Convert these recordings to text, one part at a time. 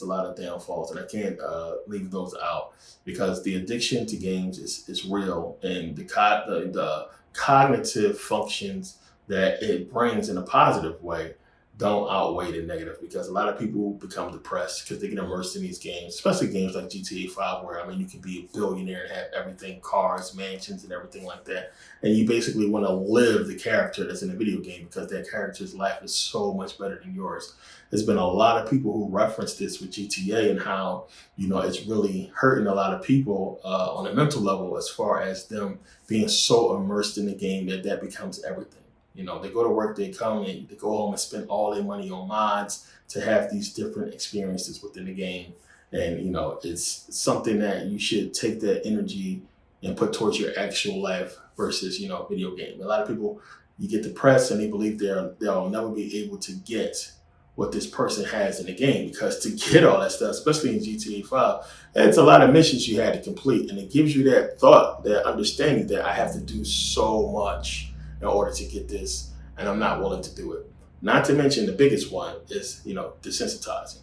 a lot of downfalls, and I can't leave those out because the addiction to games is real, and the cognitive functions that it brings in a positive way don't outweigh the negative because a lot of people become depressed because they get immersed in these games, especially games like GTA 5, where I mean, you can be a billionaire and have everything, cars, mansions, and everything like that. And you basically want to live the character that's in the video game because that character's life is so much better than yours. There's been a lot of people who reference this with GTA and how, it's really hurting a lot of people on a mental level as far as them being so immersed in the game that that becomes everything. They go to work, they come and they go home and spend all their money on mods to have these different experiences within the game. And, it's something that you should take that energy and put towards your actual life versus, video game. A lot of people, you get depressed and they believe they'll never be able to get what this person has in the game because to get all that stuff, especially in GTA 5, it's a lot of missions you had to complete. And it gives you that thought, that understanding that I have to do so much in order to get this, and I'm not willing to do it. Not to mention the biggest one is, desensitizing.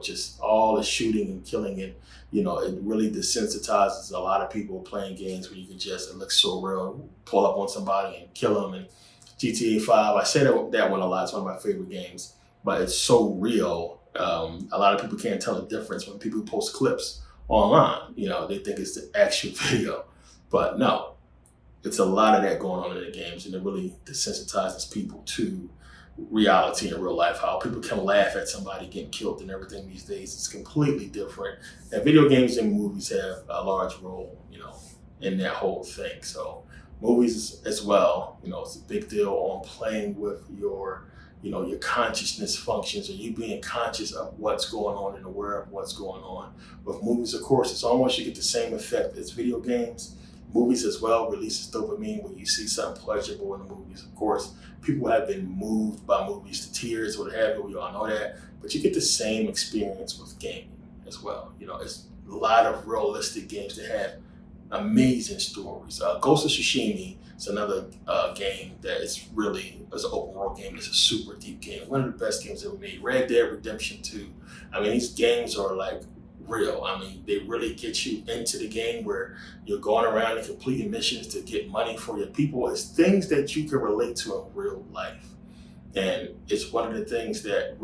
Just all the shooting and killing and, it really desensitizes a lot of people playing games where you can just, it looks so real, pull up on somebody and kill them. And GTA 5, I say that one a lot, it's one of my favorite games, but it's so real. A lot of people can't tell the difference when people post clips online. They think it's the actual video, but no, it's a lot of that going on in the games, and it really desensitizes people to reality in real life. How people can laugh at somebody getting killed and everything these days is completely different. And video games and movies have a large role, in that whole thing. So movies as well, it's a big deal on playing with your consciousness functions, or you being conscious of what's going on and aware of what's going on. With movies, of course, it's almost you get the same effect as video games. Movies as well releases dopamine when you see something pleasurable in the movies. Of course, people have been moved by movies to tears, what have you. We all know that. But you get the same experience with gaming as well. It's a lot of realistic games that have amazing stories. Ghost of Tsushima is another game that is really, as an open world game, it's a super deep game. One of the best games ever made. Red Dead Redemption 2. I mean, these games are like real. I mean, they really get you into the game where you're going around and completing missions to get money for your people. It's things that you can relate to in real life. And it's one of the things that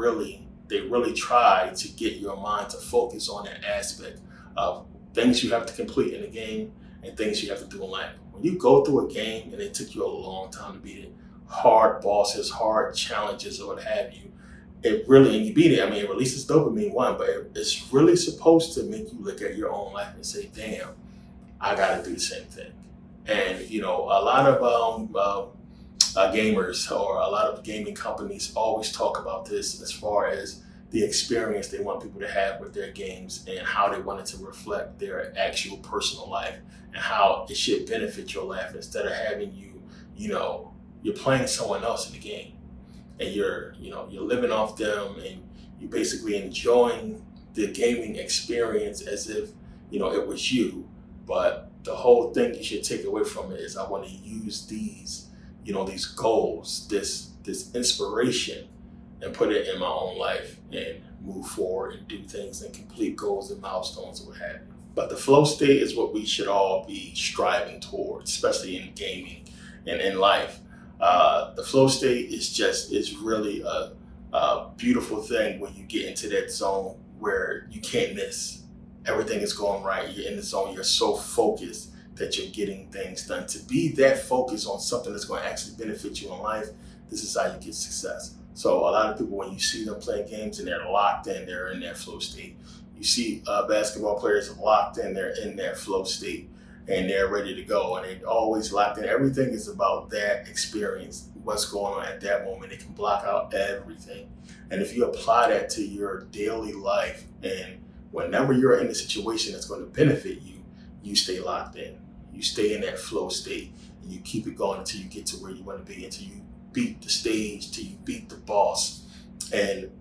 they really try to get your mind to focus on that aspect of things you have to complete in the game and things you have to do in life. When you go through a game and it took you a long time to beat it, hard bosses, hard challenges, or what have you, it really, and you beat it, I mean, it releases dopamine, one, but it's really supposed to make you look at your own life and say, damn, I got to do the same thing. And, a lot of gamers or a lot of gaming companies always talk about this as far as the experience they want people to have with their games and how they want it to reflect their actual personal life and how it should benefit your life instead of having you're playing someone else in the game and you're living off them and you're basically enjoying the gaming experience as if, it was you. But the whole thing you should take away from it is I want to use these goals, this inspiration, and put it in my own life and move forward and do things and complete goals and milestones and what have you. But the flow state is what we should all be striving towards, especially in gaming and in life. The flow state is really a beautiful thing when you get into that zone where you can't miss. Everything is going right. You're in the zone. You're so focused that you're getting things done. To be that focused on something that's going to actually benefit you in life, this is how you get success. So a lot of people, when you see them playing games and they're locked in, they're in that flow state. You see basketball players locked in, they're in that flow state and they're ready to go. And they're always locked in. Everything is about that experience, what's going on at that moment. They can block out everything. And if you apply that to your daily life and whenever you're in a situation that's going to benefit you, you stay locked in. You stay in that flow state and you keep it going until you get to where you want to be, until you beat the stage, till you beat the boss. And,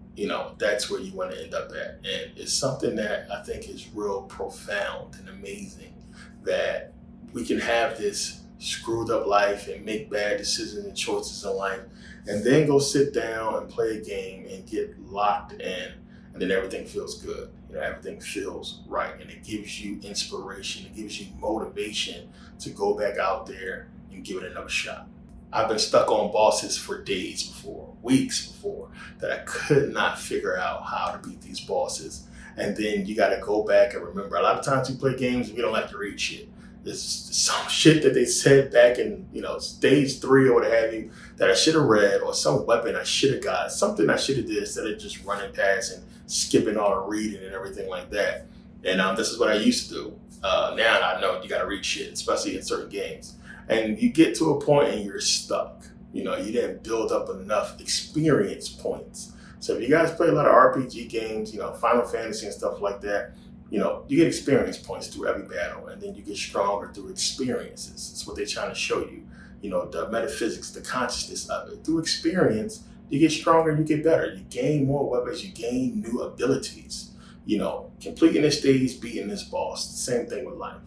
that's where you want to end up at. And it's something that I think is real profound and amazing that we can have this screwed up life and make bad decisions and choices in life and then go sit down and play a game and get locked in. And and then everything feels good. Everything feels right, and it gives you inspiration. It gives you motivation to go back out there and give it another shot. I've been stuck on bosses for days before, weeks before, that I could not figure out how to beat these bosses. And then you got to go back and remember. A lot of times we play games and we don't like to read shit. There's some shit that they said back in, stage 3 or what have you, that I should have read, or some weapon I should have got, something I should have did instead of just running past and skipping all the reading and everything like that. And this is what I used to do. Now I know you got to read shit, especially in certain games. And you get to a point and you're stuck. You didn't build up enough experience points. So if you guys play a lot of RPG games, Final Fantasy and stuff like that, you get experience points through every battle, and then you get stronger through experiences. It's what they're trying to show you. The metaphysics, the consciousness of it. Through experience, you get stronger, you get better. You gain more weapons, you gain new abilities. Completing this stage, beating this boss. Same thing with life.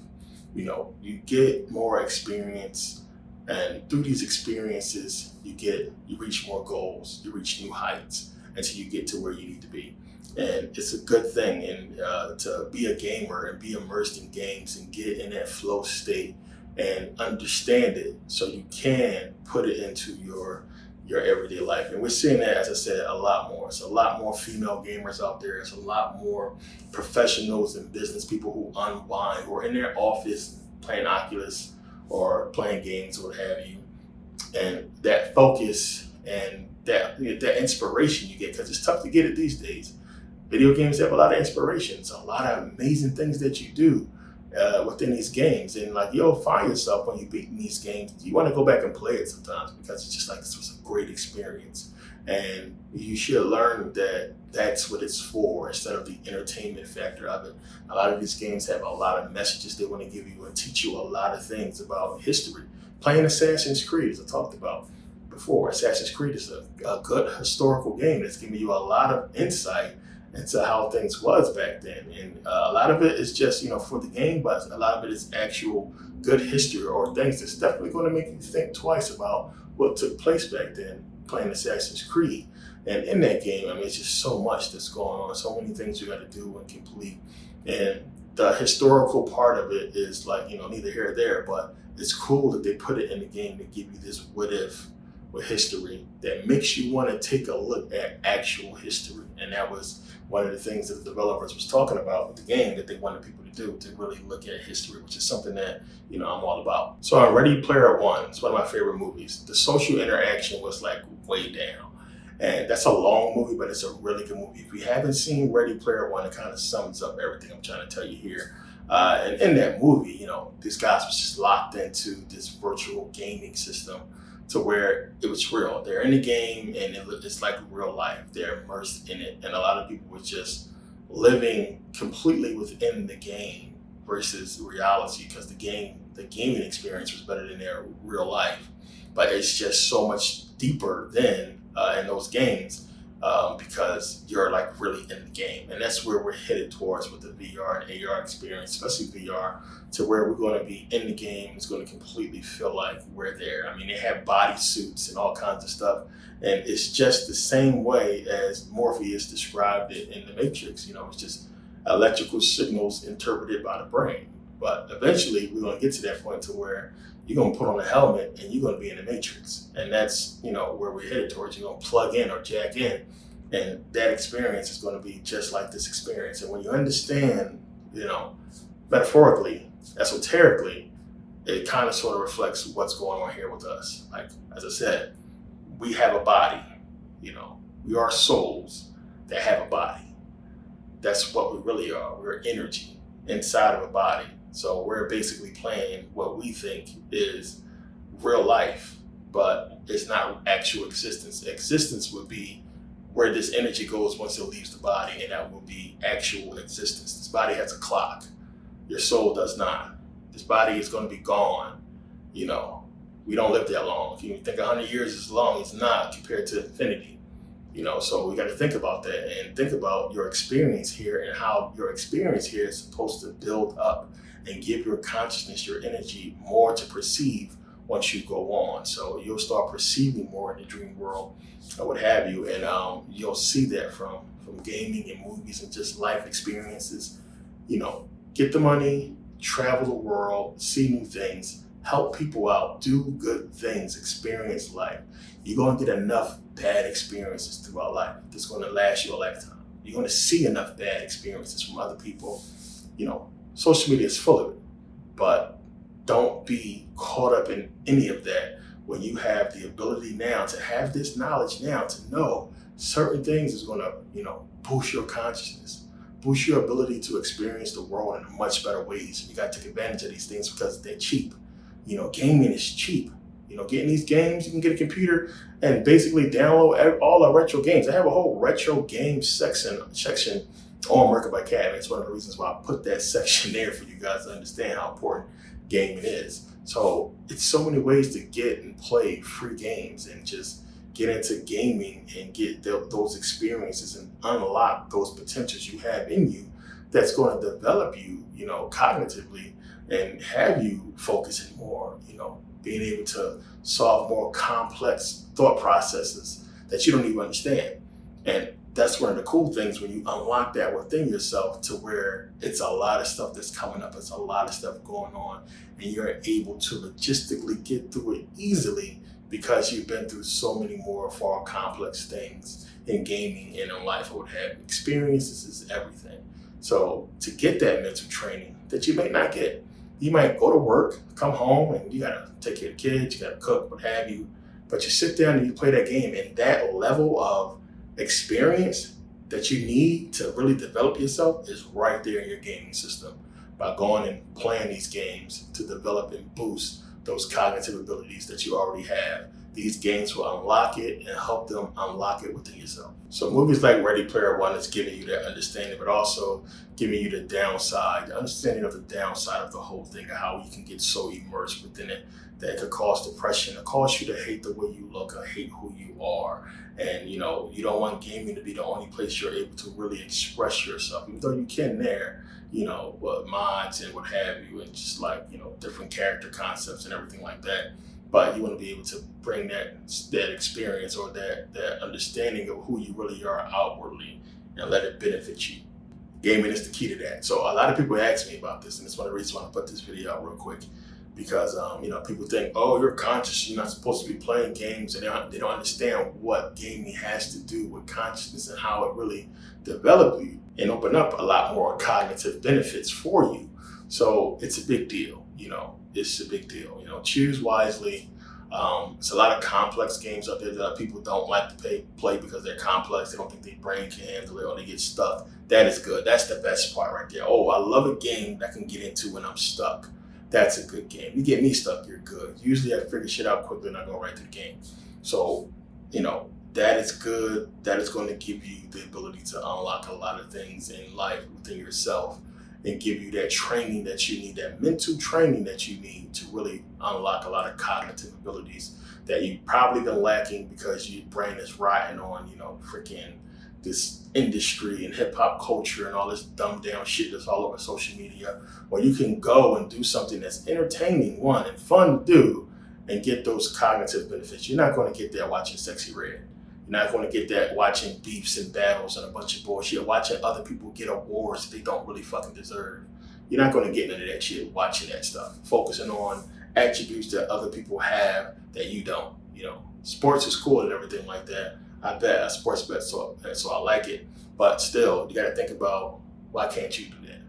You get more experience, and through these experiences, you reach more goals, you reach new heights until you get to where you need to be. And it's a good thing to be a gamer and be immersed in games and get in that flow state and understand it so you can put it into your everyday life. And we're seeing that, as I said, a lot more. It's a lot more female gamers out there. It's a lot more professionals and business people who unwind, who are in their office playing Oculus or playing games or what have you. And that focus and that inspiration you get, because it's tough to get it these days. Video games have a lot of inspirations, a lot of amazing things that you do within these games. And you'll find yourself when you beat these games, you want to go back and play it sometimes because it's just this was a great experience. And you should learn that that's what it's for instead of the entertainment factor of it. A lot of these games have a lot of messages they want to give you and teach you a lot of things about history. Playing Assassin's Creed, as I talked about before, Assassin's Creed is a good historical game that's giving you a lot of insight into how things was back then. And a lot of it is just, for the game, but a lot of it is actual good history or things that's definitely going to make you think twice about what took place back then playing Assassin's Creed. And in that game, it's just so much that's going on, so many things you got to do and complete. And the historical part of it is neither here or there, but it's cool that they put it in the game to give you this what if with history that makes you want to take a look at actual history. And that was one of the things that the developers was talking about with the game that they wanted people to do, to really look at history, which is something that, I'm all about. So on Ready Player One, it's one of my favorite movies. The social interaction was way down. And that's a long movie, but it's a really good movie. If you haven't seen Ready Player One, it kind of sums up everything I'm trying to tell you here. And in that movie, these guys was just locked into this virtual gaming system to where it was real. They're in the game and it's like real life. They're immersed in it. And a lot of people were just living completely within the game versus reality, because the gaming experience was better than their real life. But it's just so much deeper than in those games because you're really in the game. And that's where we're headed towards with the VR and AR experience, especially VR, to where we're going to be in the game. It's going to completely feel like we're there. They have body suits and all kinds of stuff. And it's just the same way as Morpheus described it in The Matrix. It's just electrical signals interpreted by the brain. But eventually we're going to get to that point to where you're going to put on a helmet and you're going to be in the Matrix. And that's, where we're headed towards. You're going to plug in or jack in. And that experience is going to be just like this experience. And when you understand, metaphorically, esoterically, it kind of sort of reflects what's going on here with us. As I said, we have a body, we are souls that have a body. That's what we really are. We're energy inside of a body. So we're basically playing what we think is real life, but it's not actual existence. Existence would be where this energy goes once it leaves the body, and that will be actual existence. This body has a clock. Your soul does not. This body is going to be gone. We don't live that long. If you think 100 years is long, it's not compared to infinity. So we got to think about that and think about your experience here and how your experience here is supposed to build up and give your consciousness, your energy more to perceive once you go on. So you'll start perceiving more in the dream world or what have you. And you'll see that from from gaming and movies and just life experiences. Get the money, travel the world, see new things, help people out, do good things, experience life. You're going to get enough bad experiences throughout life that's going to last you a lifetime. You're going to see enough bad experiences from other people. Social media is full of it, but don't be caught up in any of that when you have the ability now to have this knowledge now to know certain things is going to, boost your consciousness, boost your ability to experience the world in much better ways. You got to take advantage of these things because they're cheap. Gaming is cheap. Getting these games, you can get a computer and basically download all the retro games. I have a whole retro game section on Merkabah Academy. It's one of the reasons why I put that section there for you guys to understand how important gaming is. So it's so many ways to get and play free games and just get into gaming and get those experiences and unlock those potentials you have in you that's going to develop you, cognitively and have you focusing more, being able to solve more complex thought processes that you don't even understand. And that's one of the cool things when you unlock that within yourself to where it's a lot of stuff that's coming up, it's a lot of stuff going on, and you're able to logistically get through it easily because you've been through so many more far complex things in gaming and in life. I would have experiences is everything. So to get that mental training that you may not get, you might go to work, come home, and you gotta take care of the kids, you gotta cook, what have you, but you sit down and you play that game, and that level of experience that you need to really develop yourself is right there in your gaming system by going and playing these games to develop and boost those cognitive abilities that you already have. These games will unlock it and help them unlock it within yourself. So movies like Ready Player One is giving you that understanding, but also giving you the downside, the understanding of the downside of the whole thing, of how you can get so immersed within it that it could cause depression, it cause you to hate the way you look or hate who you are. And you don't want gaming to be the only place you're able to really express yourself, even though you can there, mods and what have you, and just like, different character concepts and everything like that. But you want to be able to bring that experience or that understanding of who you really are outwardly and let it benefit you. Gaming is the key to that. So a lot of people ask me about this, and it's one of the reasons why I put this video out real quick. Because people think, oh, you're conscious, you're not supposed to be playing games, and they don't understand what gaming has to do with consciousness and how it really develops you and open up a lot more cognitive benefits for you. So it's a big deal, it's a big deal. Choose wisely. It's a lot of complex games out there that people don't like to play because they're complex. They don't think their brain can handle it or they get stuck. That is good. That's the best part right there. Oh, I love a game that I can get into when I'm stuck. That's a good game. You get me stuck, you're good. Usually I figure shit out quickly and I go right to the game. So, that is good. That is going to give you the ability to unlock a lot of things in life within yourself and give you that training that you need, that mental training that you need to really unlock a lot of cognitive abilities that you've probably been lacking because your brain is riding on, freaking this industry and hip hop culture and all this dumbed down shit that's all over social media, where you can go and do something that's entertaining, one, and fun to do and get those cognitive benefits. You're not going to get that watching Sexy Red. You're not going to get that watching beefs and battles and a bunch of bullshit, watching other people get awards that they don't really fucking deserve. You're not going to get none of that shit watching that stuff, focusing on attributes that other people have that you don't. Sports is cool and everything like that. I bet, I sports bet, so I like it. But still, you got to think about, why can't you do that?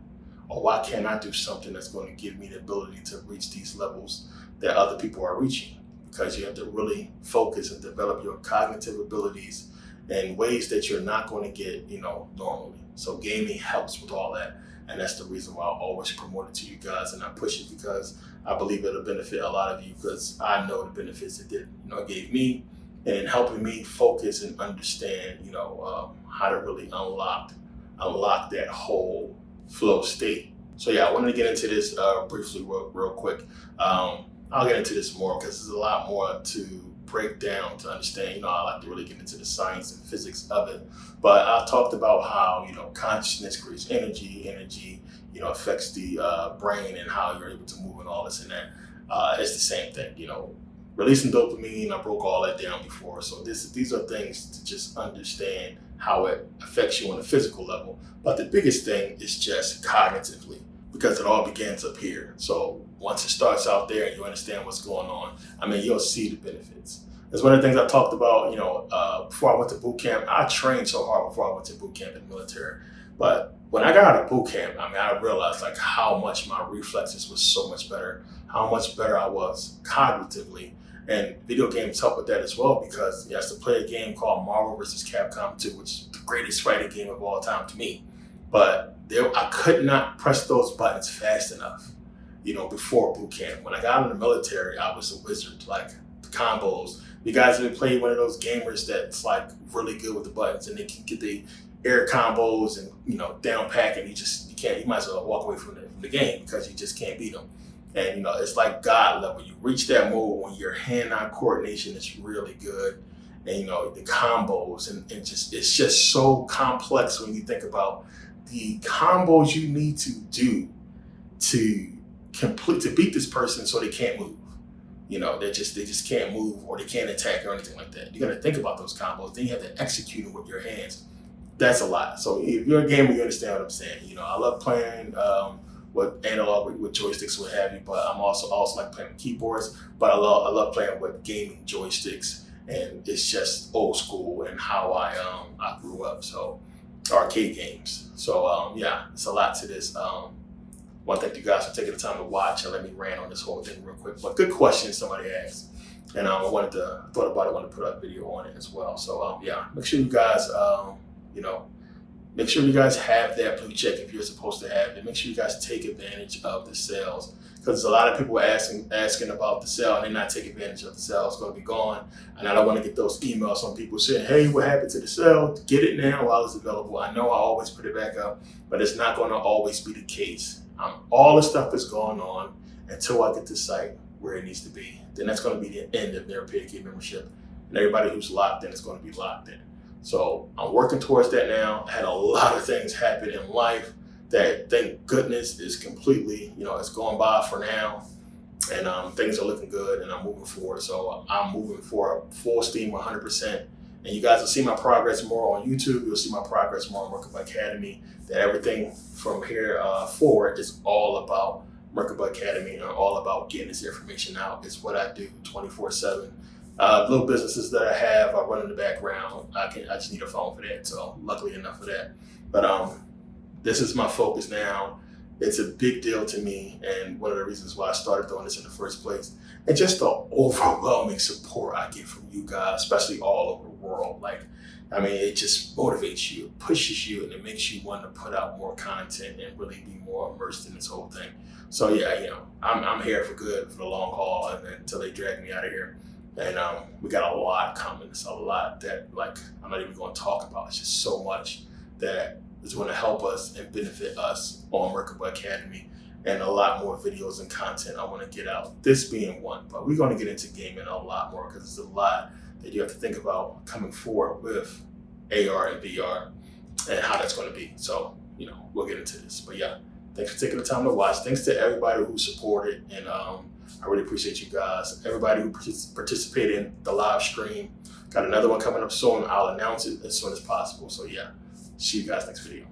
Or why can't I do something that's going to give me the ability to reach these levels that other people are reaching? Because you have to really focus and develop your cognitive abilities in ways that you're not going to get, normally. So gaming helps with all that. And that's the reason why I always promote it to you guys and I push it, because I believe it'll benefit a lot of you, because I know the benefits it gave me, and in helping me focus and understand, how to really unlock that whole flow state. So yeah, I wanted to get into this briefly, real quick. I'll get into this more because there's a lot more to break down to understand. I like to really get into the science and physics of it. But I talked about how, consciousness creates energy, affects the brain and how you're able to move and all this and that. It's the same thing, releasing dopamine. I broke all that down before. So these are things to just understand how it affects you on a physical level. But the biggest thing is just cognitively, because it all begins up here. So once it starts out there and you understand what's going on, I mean, you'll see the benefits. That's one of the things I talked about, before I went to boot camp. I trained so hard before I went to boot camp in the military. But when I got out of boot camp, I mean, I realized like how much my reflexes was so much better, how much better I was cognitively. And video games help with that as well, because I used to play a game called Marvel vs. Capcom 2, which is the greatest fighting game of all time to me. But I could not press those buttons fast enough, before boot camp. When I got in the military, I was a wizard, like the combos. You guys ever played one of those gamers that's like really good with the buttons and they can get the air combos and, down pack, and you might as well walk away from the game because you just can't beat them. And, it's like God level. You reach that mode when your hand-eye coordination is really good. And, the combos and it's just so complex when you think about the combos you need to do to beat this person so they can't move. They just can't move, or they can't attack or anything like that. You got to think about those combos. Then you have to execute them with your hands. That's a lot. So if you're a gamer, you understand what I'm saying. I love playing with analog, with joysticks, what have you. But I'm also like playing with keyboards. But I love playing with gaming joysticks, and it's just old school and how I grew up. So arcade games. So it's a lot to this. I want to thank you guys for taking the time to watch and let me rant on this whole thing real quick. But good question somebody asked. And I wanted to put up a video on it as well. So make sure you guys, make sure you guys have that blue check if you're supposed to have it. Make sure you guys take advantage of the sales, because there's a lot of people asking about the sale and they not take advantage of the sale. It's going to be gone. And I don't want to get those emails from people saying, hey, what happened to the sale? Get it now while it's available. I know I always put it back up, but it's not going to always be the case. All the stuff is going on until I get the site where it needs to be. Then that's going to be the end of their paid key membership. And everybody who's locked in is going to be locked in. So I'm working towards that now. I had a lot of things happen in life that, thank goodness, is completely, it's going by for now. And things are looking good and I'm moving forward. So I'm moving forward full steam 100%. And you guys will see my progress more on YouTube. You'll see my progress more on Merkabah Academy. That everything from here forward is all about Merkabah Academy and all about getting this information out. It's what I do 24/7. Little businesses that I have, I run in the background. I just need a phone for that. So luckily enough for that. But this is my focus now. It's a big deal to me, and one of the reasons why I started doing this in the first place. And just the overwhelming support I get from you guys, especially all over the world. It just motivates you, pushes you, and it makes you want to put out more content and really be more immersed in this whole thing. So I'm here for good, for the long haul, and until they drag me out of here. And we got a lot coming. It's a lot that I'm not even going to talk about. It's just so much that is going to help us and benefit us on Merkabah Academy, and a lot more videos and content I want to get out. This being one, but we're going to get into gaming a lot more, because there's a lot that you have to think about coming forward with AR and VR and how that's going to be. So, we'll get into this. But thanks for taking the time to watch. Thanks to everybody who supported, and I really appreciate you guys. Everybody who participated in the live stream. Got another one coming up soon. I'll announce it as soon as possible. So see you guys next video.